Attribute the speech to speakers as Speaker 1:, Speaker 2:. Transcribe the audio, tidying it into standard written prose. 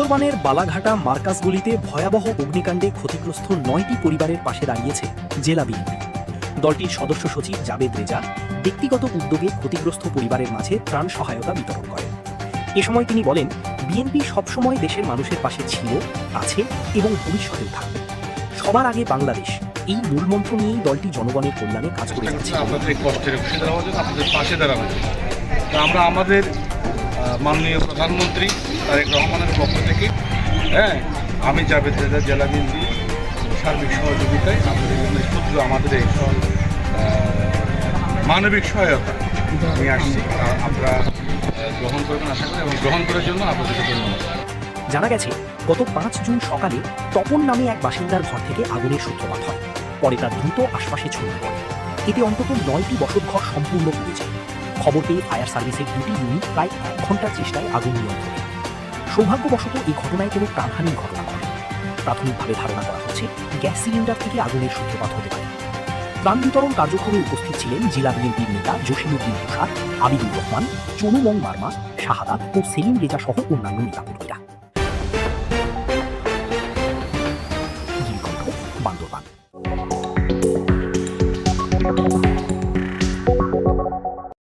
Speaker 1: সুন্দরবনের বালাঘাটা মার্কাসগুলিতে ভয়াবহ অগ্নিকাণ্ডে ক্ষতিগ্রস্ত ৯টি পরিবারের পাশে দাঁড়িয়েছে জেলা বিএনপি। দলটির সদস্য সচিব জাবেদ রেজা ব্যক্তিগত উদ্যোগে ক্ষতিগ্রস্ত পরিবারের মাঝে ত্রাণ সহায়তা বিতরণ করেন। এ সময় তিনি বলেন, বিএনপি সবসময় দেশের মানুষের পাশে ছিল, আছে এবং ভবিষ্যতেও থাকবে। সবার আগে বাংলাদেশ, এই মূলমন্ত্র নিয়েই দলটি জনগণের কল্যাণে কাজ করে যাচ্ছে।
Speaker 2: আপনাদের কষ্টের আপনাদের পাশে দাঁড়ানো, আমরা আমাদের মাননীয় প্রধানমন্ত্রী তারেক রহমানের পক্ষ থেকে আমি জাবেদ রেজা জেলা বিএনপি সার্বিক সহযোগিতায় আপনাদের জন্য ক্ষুদ্র আমাদের এই মানবিক সহায়তা নিয়ে আসছি। আমরা গ্রহণ করবেন আশা করি, এবং গ্রহণ করার জন্য আপনাদেরকে ধন্যবাদ।
Speaker 1: জানা গেছে, গত 5 জুন সকালে তপন নামে এক বাসিন্দার ঘর থেকে আগুনের সূত্রপাত হয়। পরে তা দ্রুত আশপাশে ছড়িয়ে পড়ে। এতে অন্তত 9টি বসতঘর সম্পূর্ণ পুড়ে যায়। খবর পেয়ে ফায়ার সার্ভিসের 2টি ইউনিট প্রায় 1 ঘন্টার চেষ্টায় আগুন নিয়ন্ত্রণে। সৌভাগ্যবশত এই ঘটনায় কোনো প্রাণহানির ঘটনা ঘটে। প্রাথমিকভাবে ধারণা করা হচ্ছে গ্যাস সিলিন্ডার থেকে আগুনের সূত্রপাত হতে পারে। ত্রাণ বিতরণ কার্যক্রমে উপস্থিত ছিলেন জেলা বিএনপির নেতা জসিমউদ্দিন তুষার, আবিদুর রহমান, চনু মং মার্মা, শাহাদাত ও সেলিম রেজা সহ অন্যান্য নেতাকর্মীরা।